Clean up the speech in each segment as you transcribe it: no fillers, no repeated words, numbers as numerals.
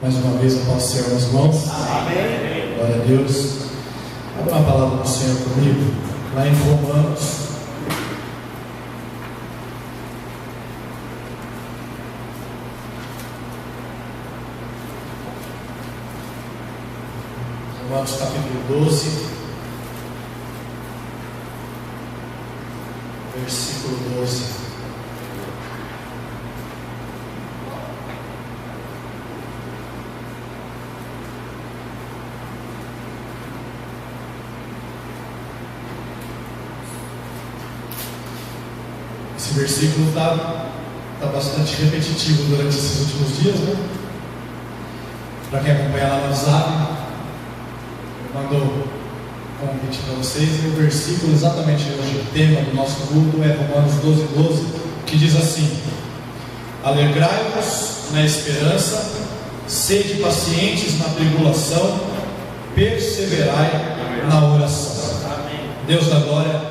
Mais uma vez, eu posso ser aos irmãos. Amém. Glória a Deus. Abra uma palavra do Senhor comigo, lá em Romanos. Romanos capítulo 12, versículo 12. Esse versículo está bastante repetitivo durante esses últimos dias, né? Para quem acompanha lá no WhatsApp, eu mando um convite para vocês. E o versículo exatamente hoje, o tema do nosso culto é Romanos 12, que diz assim: alegrai-vos na esperança, sede pacientes na tribulação, perseverai na oração. Deus da glória,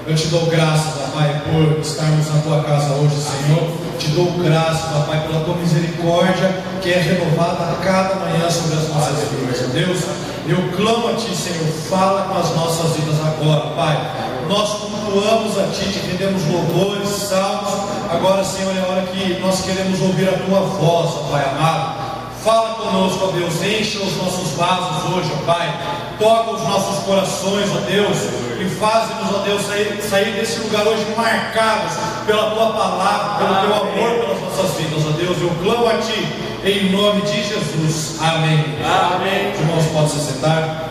eu te dou graças, Pai, por estarmos na tua casa hoje, Senhor. Te dou graças, Pai, pela tua misericórdia que é renovada a cada manhã sobre as nossas vidas. Deus, eu clamo a Ti, Senhor, fala com as nossas vidas agora, Pai. Nós cultuamos a Ti, te rendemos louvores, salmos. Agora, Senhor, é a hora que nós queremos ouvir a Tua voz, ó Pai amado. Fala conosco, ó Deus, encha os nossos vasos hoje, ó Pai. Toca os nossos corações, ó Deus, e faz-nos, ó Deus, sair desse lugar hoje marcados pela Tua palavra, pelo Teu amor pelas nossas vidas, ó Deus. Eu clamo a Ti, em nome de Jesus. Amém. Amém. Os irmãos podem se sentar.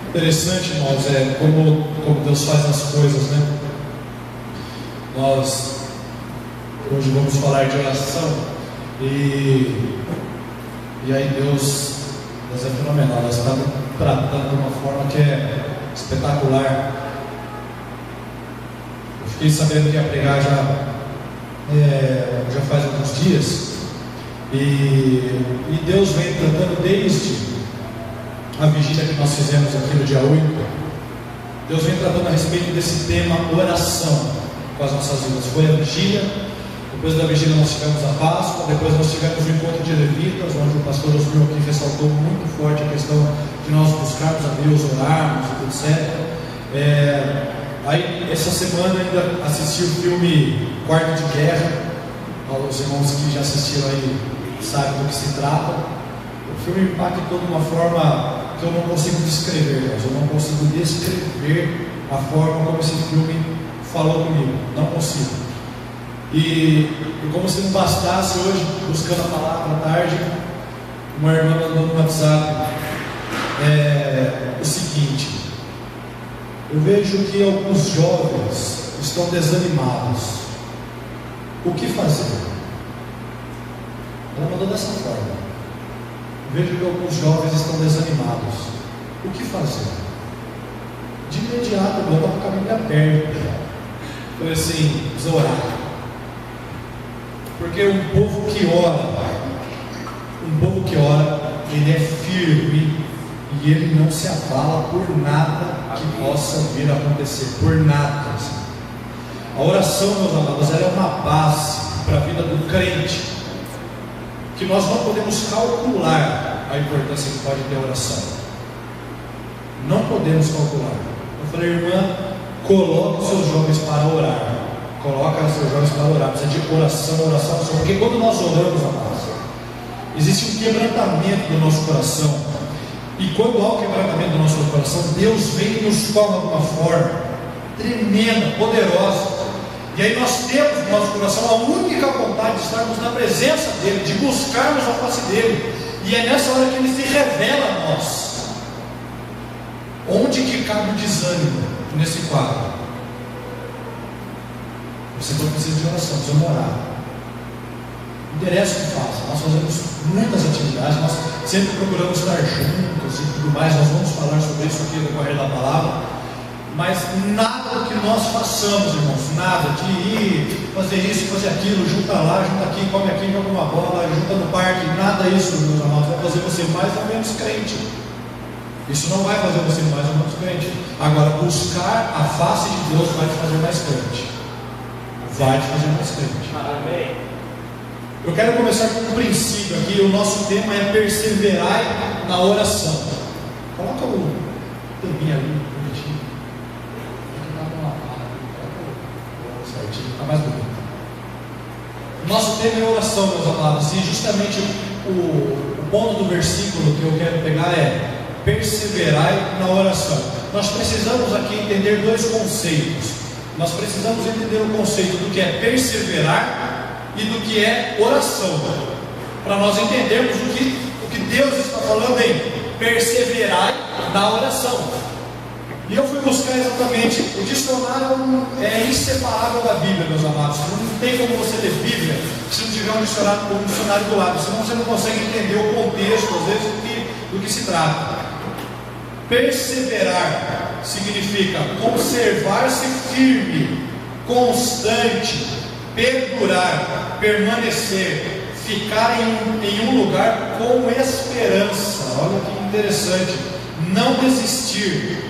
Interessante, irmãos, como Deus faz as coisas, né? Nós hoje vamos falar de oração e aí Deus é fenomenal. Nós estamos tratando de uma forma que é espetacular. Eu fiquei sabendo que ia pregar já faz alguns dias e Deus vem tratando desde a vigília que nós fizemos aqui no dia 8. Deus vem tratando a respeito desse tema oração com as nossas vidas. Foi a vigília. Depois da vigília nós tivemos a Páscoa, depois nós tivemos o encontro de levitas, onde o pastor Osmil aqui ressaltou muito forte a questão de nós buscarmos a Deus, orarmos, etc. Aí essa semana ainda assisti o filme Quarto de Guerra. Os irmãos que já assistiram aí sabem do que se trata. O filme impactou de uma forma que eu não consigo descrever, mas eu não consigo descrever a forma como esse filme falou comigo, não consigo. E como se não bastasse, hoje, buscando a palavra à tarde, uma irmã mandou no WhatsApp o seguinte: eu vejo que alguns jovens estão desanimados. O que fazer? Ela mandou dessa forma: eu vejo que alguns jovens estão desanimados. O que fazer? De imediato, eu estava com a Bíblia aberta. Foi assim: precisa orar. Porque um povo que ora, ele é firme e ele não se abala por nada que possa vir a acontecer, por nada. A oração, meus amados, ela é uma base para a vida do crente, que nós não podemos calcular a importância que pode ter a oração. Não podemos calcular. Eu falei, irmã, coloque os seus jovens para orar. Coloca os seus jovens para orar. Precisa de oração. Porque quando nós oramos, amados, existe um quebrantamento do nosso coração. E quando há o quebrantamento do nosso coração, Deus vem e nos toma de uma forma tremenda, poderosa. E aí nós temos no nosso coração a única vontade de estarmos na presença dEle, de buscarmos a face dEle. E é nessa hora que Ele se revela a nós. Onde que cabe o desânimo nesse quadro? Você não precisa de oração, precisa orar. Não interessa o que faça. Nós fazemos muitas atividades, nós sempre procuramos estar juntos e tudo mais. Nós vamos falar sobre isso aqui no decorrer da palavra. Mas nada do que nós façamos, irmãos, nada de ir fazer isso, fazer aquilo, junta lá, junta aqui, come aqui, joga uma bola, junta no parque, nada disso, meus amados, vai fazer você mais ou menos crente. Isso não vai fazer você mais ou menos crente. Agora, buscar a face de Deus vai te fazer mais crente. Vai te fazer mais crente. Amém. Eu quero começar com um princípio aqui. O nosso tema é perseverar na oração. Coloca o tampinha ali, bonitinho. Certinho, está mais bonito. O nosso tema é oração, meus amados. E justamente o ponto do versículo que eu quero pegar é: perseverai na oração. Nós precisamos aqui entender dois conceitos. Nós precisamos entender o conceito do que é perseverar e do que é oração, para nós entendermos o que Deus está falando em perseverar na oração. E eu fui buscar exatamente, o dicionário é inseparável da Bíblia, meus amados. Não tem como você ler Bíblia se não tiver um dicionário do lado, senão você não consegue entender o contexto, às vezes, do que se trata. Perseverar significa conservar-se firme, constante, perdurar, permanecer, ficar em um lugar com esperança. Olha que interessante. Não desistir.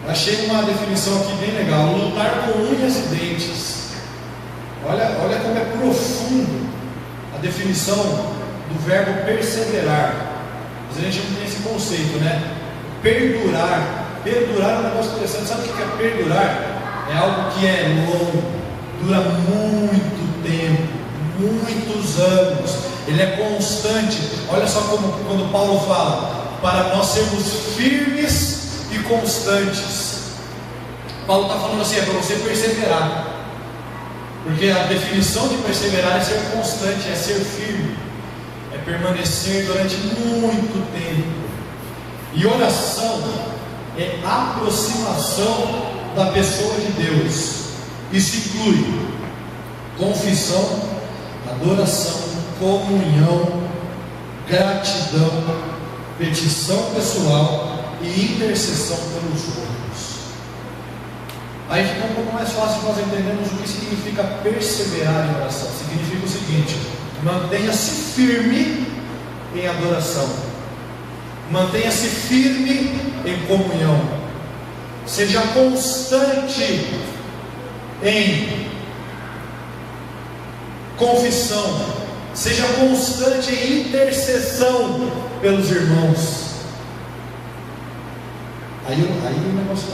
Achei uma definição aqui bem legal: lutar com unhas e dentes. Olha como é profundo a definição do verbo perseverar. Mas a gente não tem esse conceito, né? Perdurar. Perdurar é um negócio interessante. Sabe o que é perdurar? É algo que é longo, dura muito tempo, muitos anos. Ele é constante. Olha só como quando Paulo fala, para nós sermos firmes e constantes. Paulo está falando assim, é para você perseverar. Porque a definição de perseverar é ser constante, é ser firme, é permanecer durante muito tempo. E oração é aproximação da pessoa de Deus. Isso inclui confissão, adoração, comunhão, gratidão, petição pessoal e intercessão pelos outros. Aí fica um pouco mais fácil nós entendermos o que significa perseverar em oração. Significa o seguinte: mantenha-se firme em adoração, mantenha-se firme em comunhão, seja constante em confissão, seja constante em intercessão pelos irmãos. Aí o negócio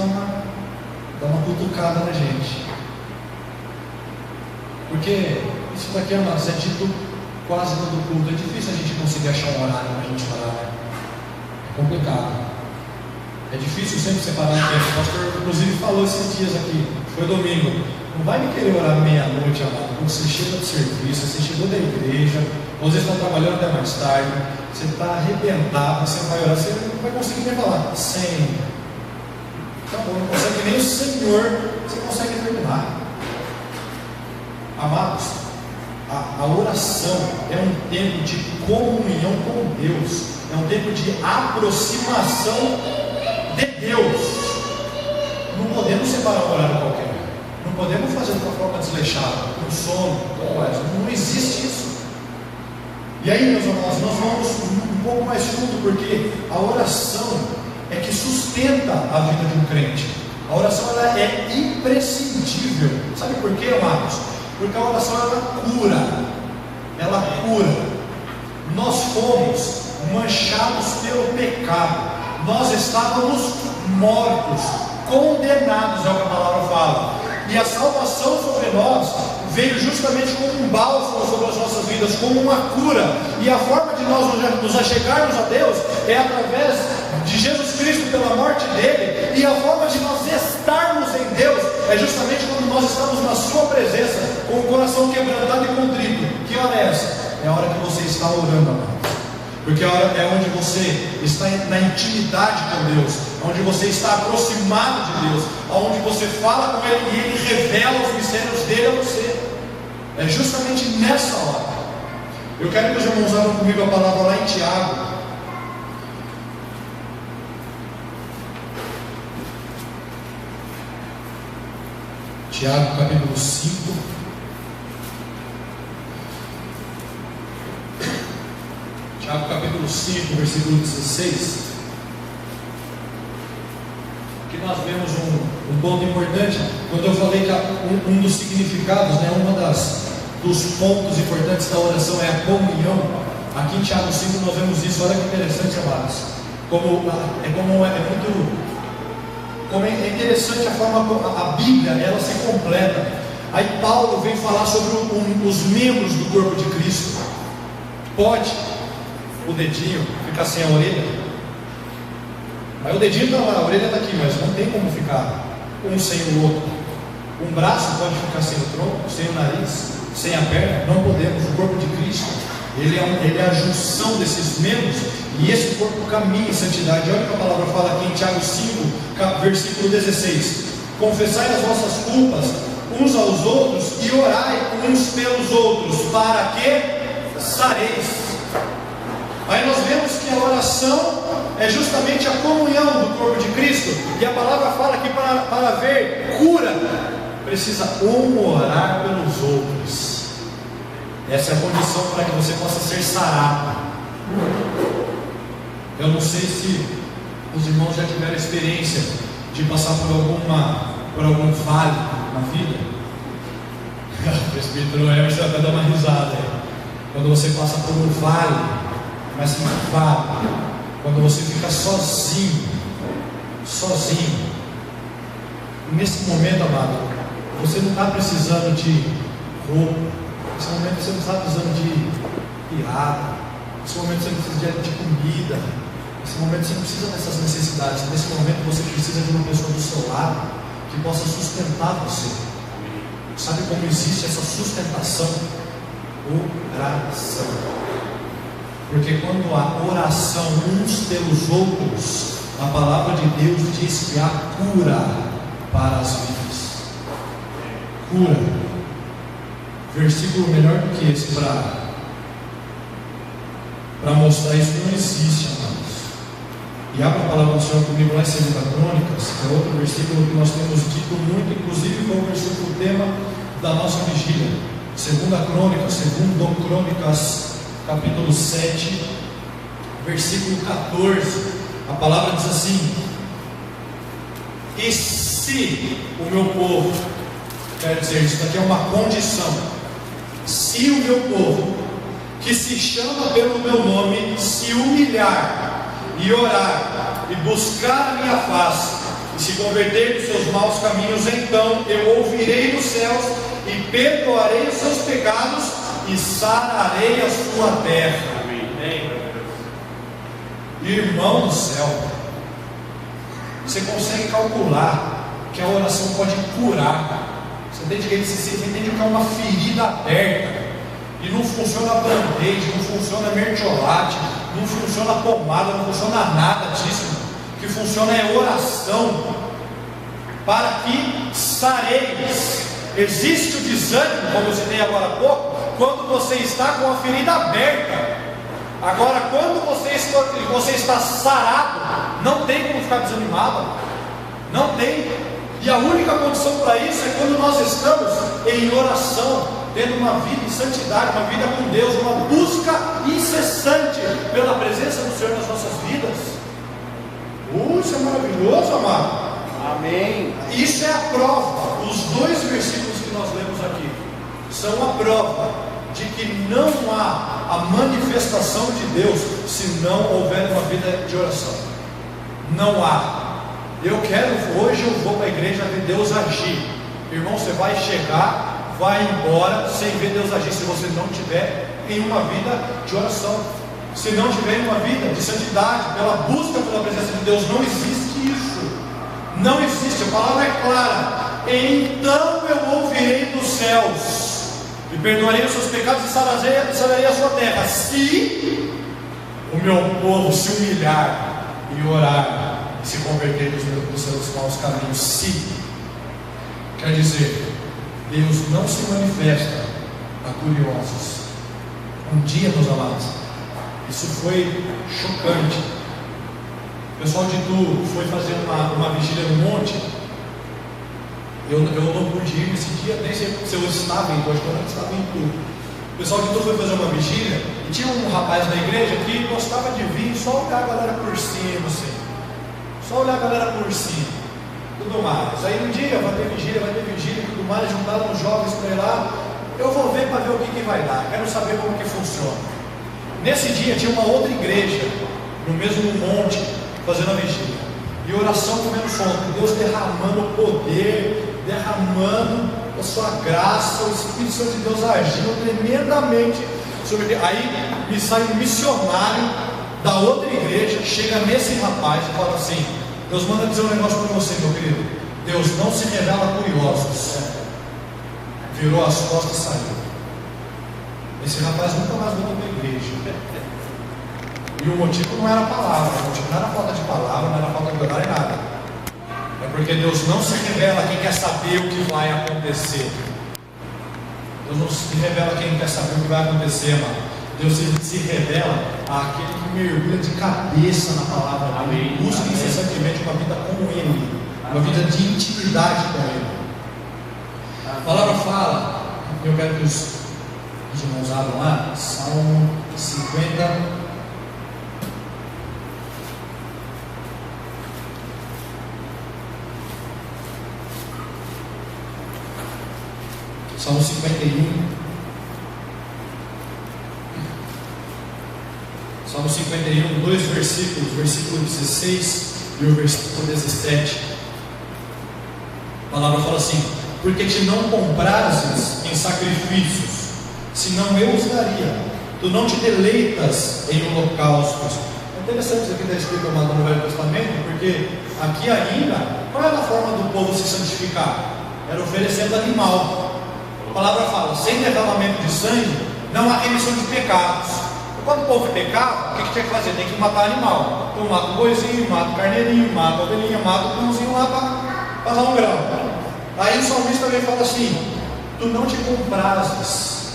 dá uma cutucada na gente, porque isso daqui é dito quase todo culto. É difícil a gente conseguir achar um horário para a gente orar, né? É complicado. É difícil sempre separar o tempo. O pastor inclusive falou esses dias aqui, foi domingo: não vai me querer orar meia-noite, amado. Quando você chega do serviço, você chegou da igreja, ou vocês estão trabalhando até mais tarde, você está arrebentado, você vai orar, você não vai conseguir nem falar Senhor. Tá bom, não consegue nem o Senhor, você consegue terminar. Amados, a oração é um tempo de comunhão com Deus, é um tempo de aproximação de Deus. Não podemos separar um horário qualquer, não podemos fazer de uma forma desleixada, com sono, não existe isso. E aí, meus amados, nós vamos um pouco mais fundo, porque a oração é que sustenta a vida de um crente. A oração ela é imprescindível. Sabe por quê, amados? Porque a oração ela cura. Nós fomos manchados pelo pecado, nós estávamos mortos, condenados, é o que a palavra fala, e a salvação sobre nós veio justamente como um bálsamo sobre as nossas vidas, como uma cura. E a forma de nós nos achegarmos a Deus é através de Jesus Cristo, pela morte dele. E a forma de nós estarmos em Deus é justamente quando nós estamos na sua presença, com o coração quebrantado e contrito. Que hora é essa? É a hora que você está orando, amado. Porque a hora é onde você está na intimidade com Deus, onde você está aproximado de Deus, onde você fala com Ele e Ele revela os mistérios dele a você. É justamente nessa hora. Eu quero que os irmãos abram comigo a palavra lá em Tiago. Tiago capítulo 5. Tiago capítulo 5, versículo 16. Aqui nós vemos um ponto importante. Quando eu falei que um dos significados, né, uma das dos pontos importantes da oração é a comunhão. Aqui em Tiago 5 nós vemos isso. Olha que interessante, amados. É interessante a forma como a Bíblia ela se completa. Aí Paulo vem falar sobre os membros do corpo de Cristo. Pode o dedinho ficar sem a orelha? Mas o dedinho está lá, a orelha está aqui, mas não tem como ficar um sem o outro. Um braço pode ficar sem o tronco, sem o nariz, sem a perna. Não podemos. O corpo de Cristo ele é a junção desses membros, e esse corpo caminha em santidade. Olha o que a palavra fala aqui em Tiago 5, versículo 16: confessai as vossas culpas uns aos outros e orai uns pelos outros, para que sareis. Aí nós vemos que a oração é justamente a comunhão do corpo de Cristo, e a palavra fala que para haver cura, precisa um orar pelos outros. Essa é a condição para que você possa ser sarado. Eu não sei se os irmãos já tiveram experiência de passar por algum vale na vida. O presbítero Emerson vai dar uma risada aí. Quando você passa por um vale, mas um vale, quando você fica sozinho, nesse momento, amado, você não está precisando de roupa. Nesse momento você não está precisando de piada. Nesse momento você não precisa de comida. Nesse momento você não precisa dessas necessidades. Nesse momento você precisa de uma pessoa do seu lado que possa sustentar você. Sabe como existe essa sustentação? Oração. Porque quando há oração uns pelos outros, a palavra de Deus diz que há cura para as vidas. Cura. Versículo melhor do que esse para mostrar isso não existe, amados. E abra a palavra do Senhor comigo lá em 2 Crônicas, que é outro versículo que nós temos dito muito, inclusive foi o versículo tema da nossa vigília. 2 Crônicas, capítulo 7, versículo 14. A palavra diz assim: e se o meu povo, quer dizer, isso daqui é uma condição, se o meu povo, que se chama pelo meu nome, se humilhar e orar e buscar a minha face e se converter dos seus maus caminhos, então eu ouvirei dos céus e perdoarei os seus pecados e sararei a sua terra. Amém. Irmão do céu, você consegue calcular que a oração pode curar? Você entende que é uma ferida aberta, e não funciona band-aid, não funciona mertiolate, não funciona pomada, não funciona nada disso. O que funciona é oração, para que sareis. Existe o desânimo, como eu citei agora há pouco, quando você está com a ferida aberta. Agora, quando você está sarado, não tem como ficar desanimado, não tem. E a única condição para isso é quando nós estamos em oração, tendo uma vida em santidade, uma vida com Deus, uma busca incessante pela presença do Senhor nas nossas vidas. Isso é maravilhoso, amado. Amém. Isso é a prova. Os dois versículos que nós lemos aqui são a prova de que não há a manifestação de Deus se não houver uma vida de oração. Não há. Hoje eu vou para a igreja ver Deus agir. Irmão, você vai chegar, vai embora sem ver Deus agir, se você não tiver em uma vida de oração, se não tiver em uma vida de santidade, pela busca pela presença de Deus. Não existe isso. Não existe. A palavra é clara: então eu ouvirei dos céus e perdoarei os seus pecados e sararei a sua terra, se o meu povo se humilhar e orar, se converter dos seus maus caminhos. Se, quer dizer, Deus não se manifesta a curiosos. Um dia, meus amados, isso foi chocante. O pessoal de Itu foi fazer uma vigília no monte. Eu não pude ir nesse dia, nem sei se eu estava em Itu, acho que eu não estava em Itu. O pessoal de Itu foi fazer uma vigília e tinha um rapaz na igreja que gostava de vir só olhar a galera por cima, assim. Só olhar a galera por cima, tudo mais. Aí um dia vai ter vigília, tudo mais. Juntaram os jovens para ir lá. eu vou ver para ver o que vai dar, quero saber como que funciona. Nesse dia tinha uma outra igreja, no mesmo monte, fazendo a vigília, e oração comendo sono, Deus derramando poder, derramando a sua graça, o Espírito Santo de Deus agindo tremendamente sobre ele. Aí me sai um missionário da outra igreja, chega nesse rapaz e fala assim: Deus manda dizer um negócio para você, meu querido, Deus não se revela a curiosos. Virou as costas e saiu. Esse rapaz nunca mais voltou para a igreja. E o motivo não era a palavra, o motivo não era falta de palavra, não era falta de orar e nada. É porque Deus não se revela a quem quer saber o que vai acontecer. Deus não se revela a quem quer saber o que vai acontecer, mano. Deus se revela àquele que mergulha de cabeça na palavra dele, busca incessantemente uma vida com Ele, uma vida de intimidade com Ele. A palavra fala, eu quero que os irmãos abram lá, Salmo 50. Salmo 51. Salmo 51, dois versículos, versículo 16 e o versículo 17. A palavra fala assim: porque te não comprases em sacrifícios, senão eu os daria. Tu não te deleitas em holocaustos. É interessante isso aqui está escrito no Velho Testamento, porque aqui ainda, qual era a forma do povo se santificar? Era oferecendo animal. A palavra fala: sem derramamento de sangue não há remissão de pecados. Quando o povo pecava, o que tinha que fazer? Tem que matar animal. Então mata o boizinho, mata o carneirinho, mata a ovelhinha, mata o pãozinho lá para dar um grão. Aí o salmista também fala assim: tu não te comprases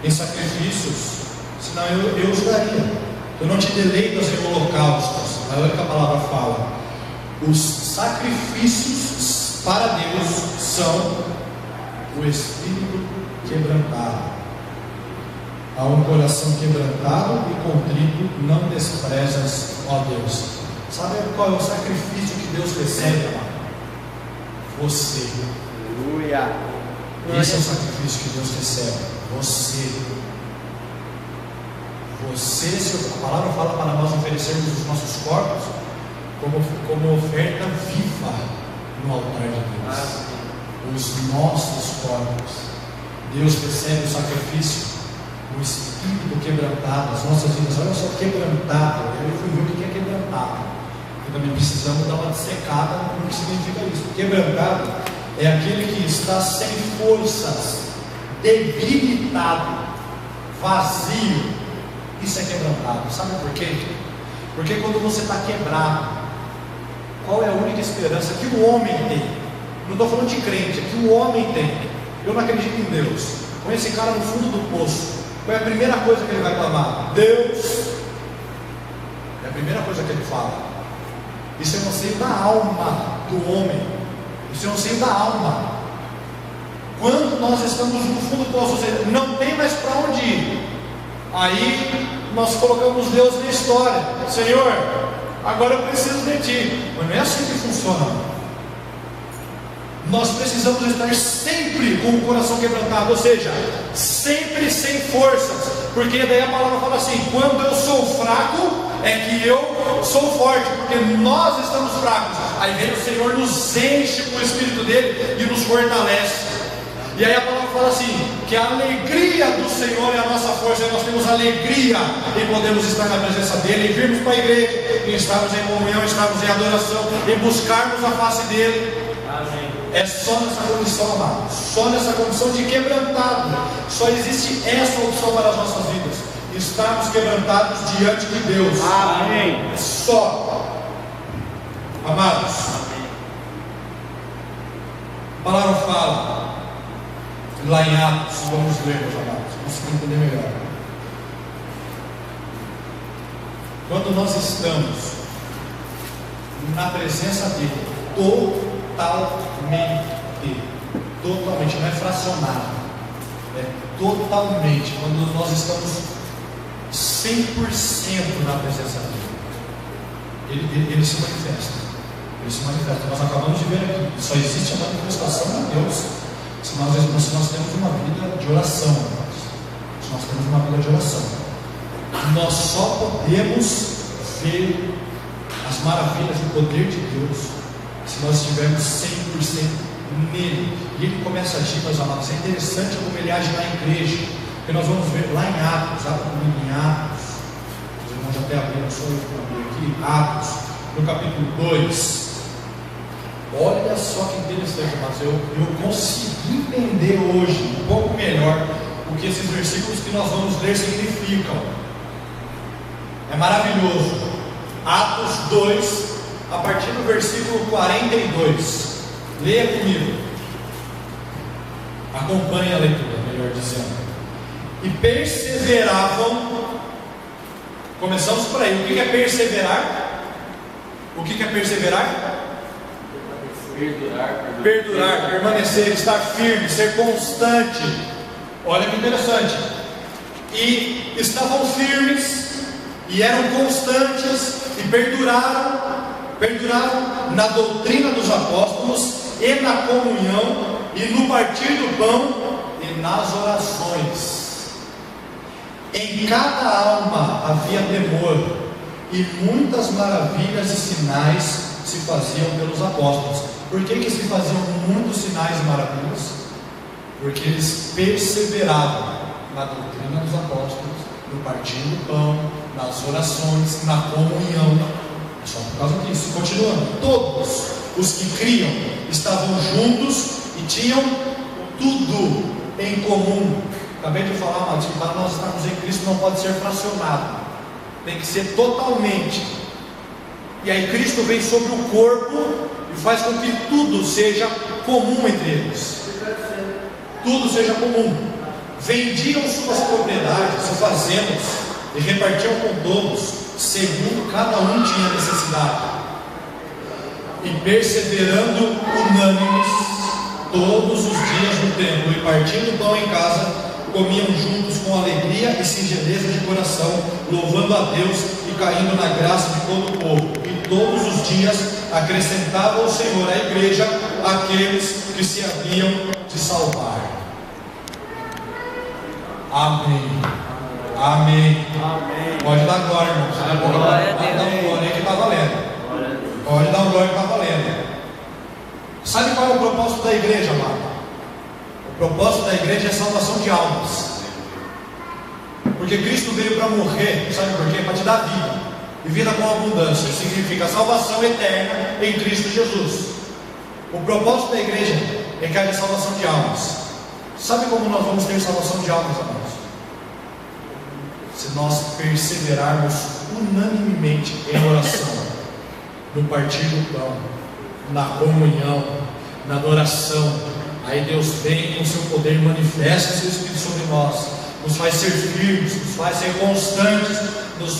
em sacrifícios, senão eu os daria. Tu não te deleitas em holocaustos. Olha o que a palavra fala: os sacrifícios para Deus são o espírito quebrantado. A um coração quebrantado e contrito não desprezas, ó Deus. Sabe qual é o sacrifício que Deus recebe, amado? Você. Aleluia. Esse é o sacrifício que Deus recebe. Você. A palavra fala para nós oferecermos os nossos corpos como oferta viva no altar de Deus. Os nossos corpos. Deus recebe o sacrifício, o espírito quebrantado, as nossas vidas. Olha só, quebrantado. Eu fui ver o que é quebrantado. E também precisamos dar uma dissecada no que significa isso. Quebrantado é aquele que está sem forças, debilitado, vazio. Isso é quebrantado. Sabe por quê? Porque quando você está quebrado, qual é a única esperança que o homem tem? Não estou falando de crente, é que o homem tem. Eu não acredito em Deus. Põe esse cara no fundo do poço. Qual é a primeira coisa que ele vai clamar? Deus. É a primeira coisa que ele fala. Isso é um anseio da alma do homem. Isso é um anseio da alma. Quando nós estamos no fundo do poço, ou seja, não tem mais para onde ir, aí nós colocamos Deus na história. Senhor, agora eu preciso de Ti. Mas não é assim que funciona. Nós precisamos estar sempre com o coração quebrantado, ou seja, sempre sem forças, porque daí a palavra fala assim: quando eu sou fraco, é que eu sou forte, porque nós estamos fracos. Aí vem o Senhor, nos enche com o Espírito dele e nos fortalece. E aí a palavra fala assim: que a alegria do Senhor é a nossa força, e nós temos alegria em podermos estar na presença dele, em virmos para a igreja, em estarmos em comunhão, em estarmos em adoração, em buscarmos a face dele. Amém. É só nessa condição, amado, só nessa condição de quebrantado, só existe essa opção para as nossas vidas: estarmos quebrantados diante de Deus. Amém. É só, amados. Amém. A palavra fala lá em Atos, vamos ler, meus amados, vamos entender melhor. Quando nós estamos na presença dele, totalmente, não é fracionado, é totalmente, quando nós estamos 100% na presença dele, ele se manifesta. Nós acabamos de ver aqui, só existe a manifestação de Deus se nós nós temos uma vida de oração, amados. Se nós temos uma vida de oração, nós só podemos ver as maravilhas do poder de Deus se nós estivermos 100% nele. E ele começa a agir, meus amados. É interessante como ele age na igreja, porque nós vamos ver lá em Atos, abra comigo em Atos, os irmãos até abriram, só eu abrir aqui, Atos, no capítulo 2. Olha só que interessante, mas eu consegui entender hoje um pouco melhor o que esses versículos que nós vamos ler significam. É maravilhoso. Atos 2, a partir do versículo 42. Leia comigo. Acompanhe a leitura, melhor dizendo. E perseveravam. Começamos por aí. O que é perseverar? O que é perseverar? Perdurar, permanecer, estar firme, ser constante. Olha que interessante. E estavam firmes, e eram constantes, e perduraram na doutrina dos apóstolos, e na comunhão, e no partir do pão, e nas orações. Em cada alma havia temor, e muitas maravilhas e sinais se faziam pelos apóstolos. Por que se faziam muitos sinais e maravilhas? Porque eles perseveravam na doutrina dos apóstolos, no partir do pão, nas orações, na comunhão. É só por causa disso. Continuando, todos os que criam estavam juntos e tinham tudo em comum. Acabei de falar, amados, que para nós estarmos em Cristo não pode ser fracionado, tem que ser totalmente. E aí Cristo vem sobre o corpo e faz com que tudo seja comum entre eles. Tudo seja comum. Vendiam suas propriedades e fazendas e repartiam com todos, segundo cada um tinha necessidade. E perseverando unânimes todos os dias no templo e partindo pão em casa, comiam juntos com alegria e singeleza de coração, louvando a Deus e caindo na graça de todo o povo. E todos os dias acrescentava o Senhor à igreja aqueles que se haviam de salvar. Amém. Amém. Amém. Pode dar glória, irmãos. Pode dar um glória que está valendo. Pode dar um glória que está valendo. Sabe qual é o propósito da igreja, amado? O propósito da igreja é a salvação de almas. Porque Cristo veio para morrer, sabe por quê? Para te dar vida, e vida com abundância. Significa salvação eterna em Cristo Jesus. O propósito da igreja é que haja salvação de almas. Sabe como nós vamos ter salvação de almas, amados? Se nós perseverarmos unanimemente em oração, no partir do pão, na comunhão, na adoração. Aí Deus vem com o seu poder, manifesta o seu Espírito sobre nós, nos faz ser firmes, nos faz ser constantes, nos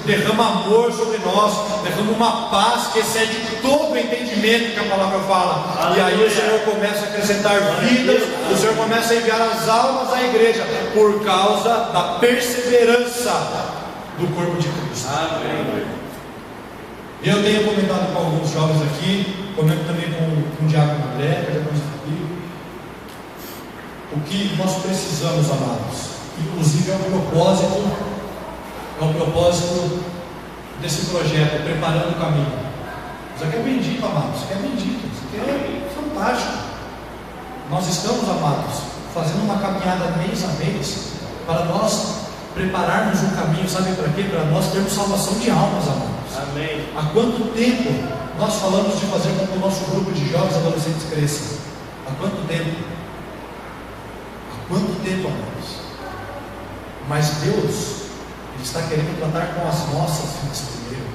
derrama amor sobre nós, derrama uma paz que excede todo o entendimento que a palavra fala. E aí o Senhor começa a acrescentar vidas, o Senhor começa a enviar as almas à igreja, por causa da perseverança do corpo de Cristo. Amém. Eu tenho comentado com alguns jovens aqui, comento também com o Diácono André, que já estamos aqui. O que nós precisamos, amados, inclusive é o propósito desse projeto, preparando o caminho. Isso aqui é bendito, amados, isso aqui é bendito, isso aqui é fantástico. Nós estamos, amados, fazendo uma caminhada mês a mês, para nós prepararmos um caminho, sabe para quê? Para nós termos salvação de almas, amados. Amém. Há quanto tempo nós falamos de fazer com que o nosso grupo de jovens e adolescentes cresça? Há quanto tempo? Quanto tempo, amados? Mas Deus, Ele está querendo tratar com as nossas vidas primeiro,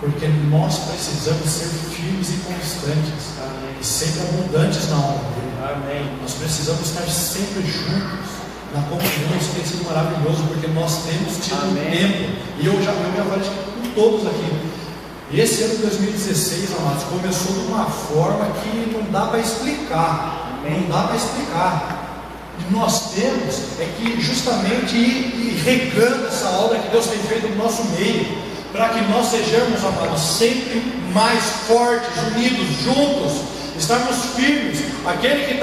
porque nós precisamos ser firmes e constantes. Amém. E sempre abundantes na obra dele. Amém. Nós precisamos estar sempre juntos na comunhão. Isso tem sido maravilhoso, porque nós temos tido um tempo, e eu já falei com todos aqui. Esse ano de 2016, amados, começou de uma forma que não dá para explicar. Amém. Não dá para explicar. Nós temos é que justamente ir regando essa obra que Deus tem feito no nosso meio, para que nós sejamos, amados, sempre mais fortes, unidos, juntos, estarmos firmes. Aquele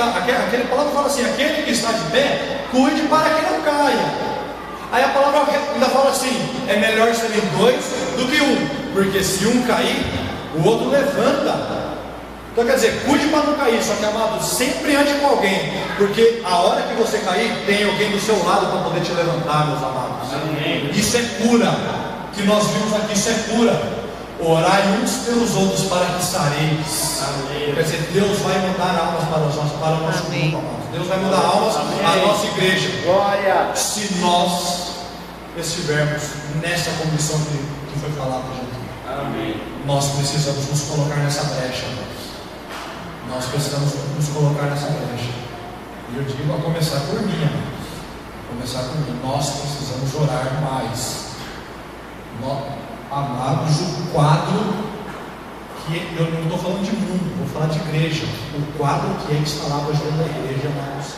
palavra fala assim: aquele que está de pé, cuide para que não caia. Aí a palavra ainda fala assim: é melhor serem dois do que um, porque se um cair, o outro levanta. Então quer dizer, cuide para não cair. Só que, amado, sempre ande com alguém, porque a hora que você cair, tem alguém do seu lado para poder te levantar, meus amados. Amém. Isso é cura, que nós vimos aqui, isso é cura. Orai uns pelos outros para que sareis. Quer dizer, Deus vai mudar almas para o nosso grupo, amados. Deus vai mudar almas para a nossa igreja. Glória. Se nós estivermos nessa condição que foi falada já. Amém. Nós precisamos nos colocar nessa brecha, amados. Nós precisamos nos colocar nessa brecha. E eu digo a começar por mim, amados. Começar por mim. Nós precisamos orar mais. Amados, o quadro que eu não estou falando de mundo, vou falar de igreja. O quadro que é instalado hoje dentro da igreja, amados,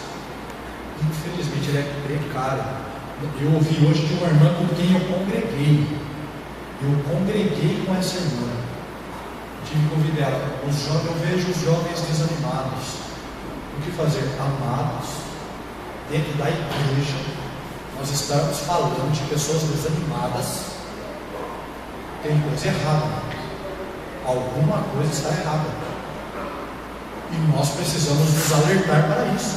infelizmente ele é precário. Eu ouvi hoje de uma irmã com quem eu congreguei. Eu congreguei com essa irmã. Tive que ouvir dela. Eu vejo os jovens desanimados. O que fazer? Amados, dentro da igreja, nós estamos falando de pessoas desanimadas. Tem coisa errada. Alguma coisa está errada. E nós precisamos nos alertar para isso.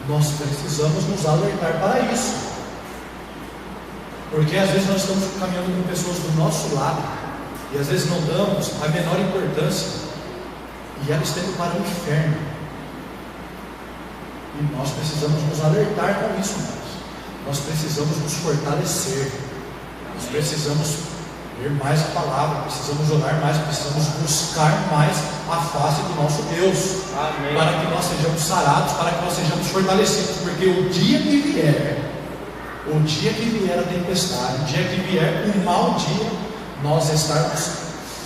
Nós precisamos nos alertar para isso. Porque às vezes nós estamos caminhando com pessoas do nosso lado, e às vezes não damos a menor importância, e elas estão indo para o inferno. E nós precisamos nos alertar com isso, irmãos. Nós precisamos nos fortalecer. Nós precisamos ler mais a palavra, precisamos orar mais, precisamos buscar mais a face do nosso Deus. Amém. Para que nós sejamos sarados, para que nós sejamos fortalecidos, porque o dia que vier a tempestade, o dia que vier o mau dia, nós estarmos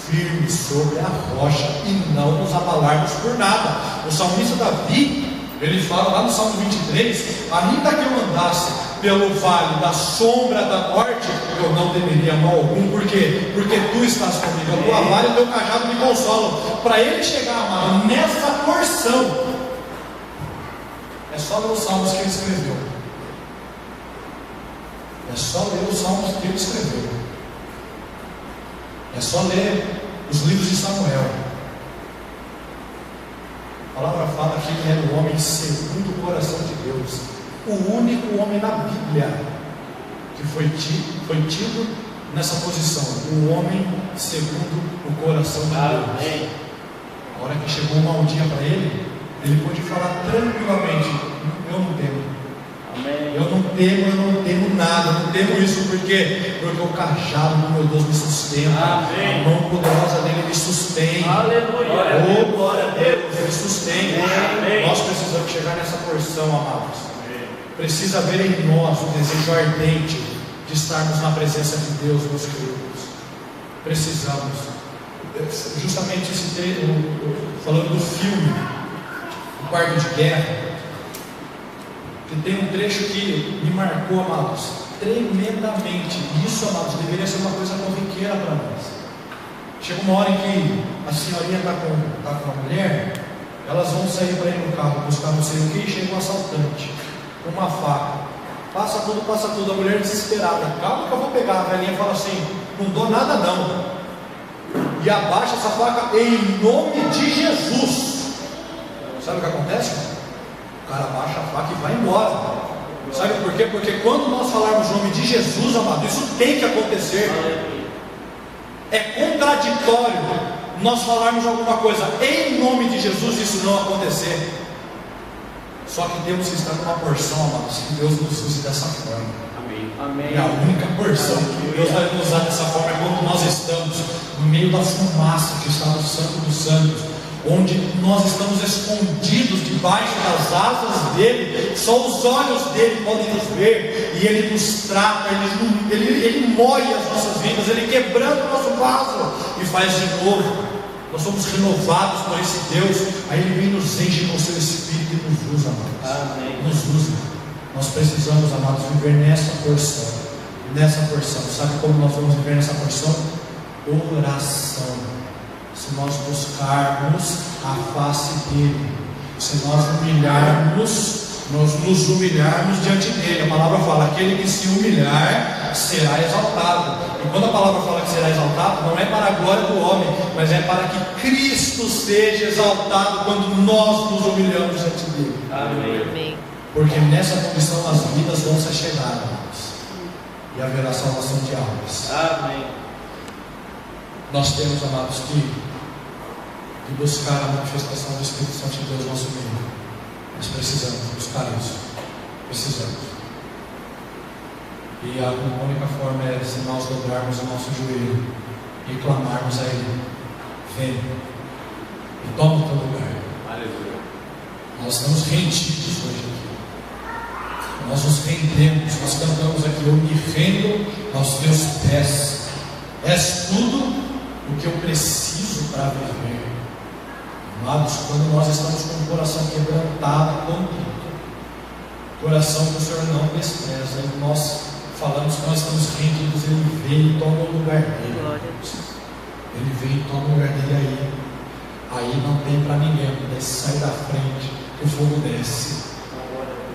firmes sobre a rocha e não nos abalarmos por nada. O salmista Davi, ele fala lá no Salmo 23: ainda que eu andasse pelo vale da sombra da morte, eu não temeria mal algum. Por quê? Porque tu estás comigo, a tua vara e o teu cajado me consolam. Para ele chegar, amado, nessa porção, é só ler os salmos que ele escreveu. É só ler os salmos que ele escreveu. É só ler os livros de Samuel. A palavra fala que ele era o homem segundo o coração de Deus. O único homem na Bíblia que foi tido nessa posição. O homem segundo o coração de Deus. A hora que chegou um mau dia para ele, ele pôde falar tranquilamente: eu não temo. Amém. Eu não temo nada, não temo isso, porque o cajado do meu Deus me sustenta. Amém. A mão poderosa dele me sustenta. Aleluia. Oh, glória a Deus, ele sustenta. Amém. Nós precisamos chegar nessa porção, amados. Precisa haver em nós o desejo ardente de estarmos na presença de Deus, meus queridos. Precisamos. Justamente esse trecho, falando do filme O Quarto de Guerra, que tem um trecho que me marcou, amados, tremendamente. Isso, amados, deveria ser uma coisa corriqueira para nós. Chega uma hora em que a senhorinha está com a mulher, elas vão sair para ir no carro buscar não sei o que, e chega um assaltante com uma faca. Passa tudo, a mulher desesperada: calma que eu vou pegar. A velhinha fala assim: não dou nada não. E abaixa essa faca em nome de Jesus. Sabe o que acontece? O cara abaixa a faca e vai embora. Sabe por quê? Porque quando nós falarmos o nome de Jesus, amado, isso tem que acontecer. É contraditório nós falarmos alguma coisa em nome de Jesus e isso não acontecer. Só que temos que estar numa porção, amados, que Deus nos use dessa forma. Amém. E a única porção que Deus vai nos usar dessa forma é quando nós estamos no meio da fumaça que está no Santo dos Santos, onde nós estamos escondidos debaixo das asas dele. Só os olhos dele podem nos ver, e ele nos trata, ele moe as nossas vidas, ele quebranta o nosso vaso e faz de novo. Nós somos renovados por esse Deus. Aí ele vem, nos enche com o seu Espírito e nos usa, amados. Amém. Nos usa. Nós precisamos, amados, viver nessa porção. Nessa porção. Sabe como nós vamos viver nessa porção? Oração. se nós buscarmos a face dele, se nós nos humilharmos diante dele. A palavra fala: aquele que se humilhar será exaltado. E quando a palavra fala que será exaltado, não é para a glória do homem, mas é para que Cristo seja exaltado quando nós nos humilhamos diante dele. Amém. Porque nessa condição as vidas vão se chegar, amados, e haverá salvação de almas. Amém. Nós temos, amados, que buscar a manifestação do Espírito Santo de Deus no nosso meio. Nós precisamos buscar isso. Precisamos. E a única forma é se nós dobrarmos o nosso joelho e clamarmos a Ele: vem e toma o teu lugar. Aleluia. Nós estamos rendidos hoje aqui. Nós nos rendemos. Nós cantamos aqui: eu me rendo aos teus pés. És tudo o que eu preciso para viver. Amados, quando nós estamos com o coração quebrantado, contrito, coração que o Senhor não despreza, e nós falamos que nós estamos rendidos, Ele vem e toma o lugar dele. Ele vem e toma o lugar dele aí não tem para ninguém. Ele sai da frente, que o fogo desce.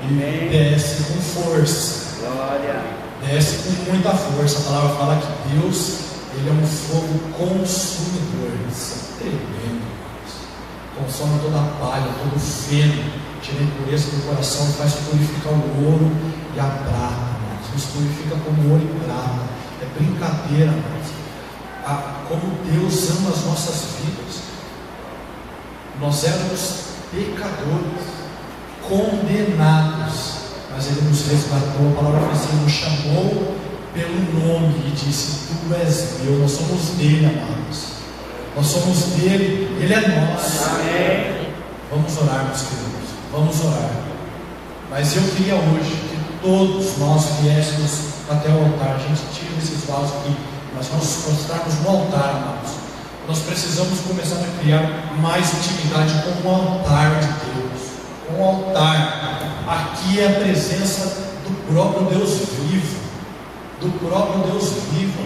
Ele desce com força. Glória. Desce com muita força. A palavra fala que Deus, Ele é um fogo consumidor. Isso é tremendo. Consome toda a palha, todo o feno, tira a impureza do coração e faz purificar o ouro e a prata. Nos purifica como ouro e prata. É brincadeira, mas como Deus ama as nossas vidas. Nós éramos pecadores, condenados, mas Ele nos resgatou. A palavra fala assim: nos chamou pelo nome e disse: tu és meu. Nós somos dele, amados. Nós somos dele, ele é nosso. Amém. Vamos orar, meus queridos. Vamos orar. Mas eu queria hoje que todos nós viéssemos até o altar. A gente tira esses vasos aqui, mas nós prostrarmos no altar, amados. Nós precisamos começar a criar mais intimidade com o altar de Deus. Com o altar. Aqui é a presença do próprio Deus vivo. Do próprio Deus vivo.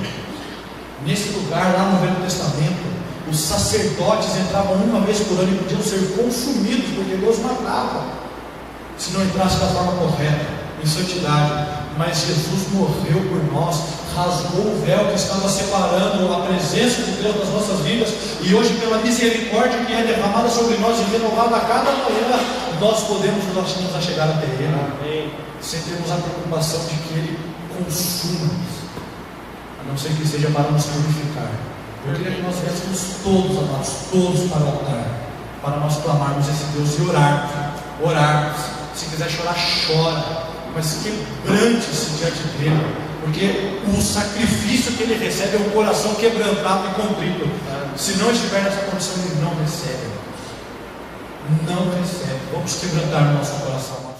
Nesse lugar, lá no Velho Testamento, os sacerdotes entravam uma vez por ano e podiam ser consumidos, porque Deus matava se não entrasse da forma correta, em santidade. Mas Jesus morreu por nós, rasgou o véu que estava separando a presença de Deus das nossas vidas, e hoje, pela misericórdia que é derramada sobre nós e renovada a cada manhã, nós podemos nos achegar até Ele. Amém. Sem termos a preocupação de que Ele consuma, a não ser que seja para nos purificar. Eu queria que nós viéssemos todos, amados, todos para o altar, para nós clamarmos esse Deus e orarmos. Se quiser chorar, chora, mas quebrante-se diante dele, porque o sacrifício que ele recebe é um coração quebrantado e contrito. Se não estiver nessa condição, ele não recebe. Não recebe. Vamos quebrantar o nosso coração.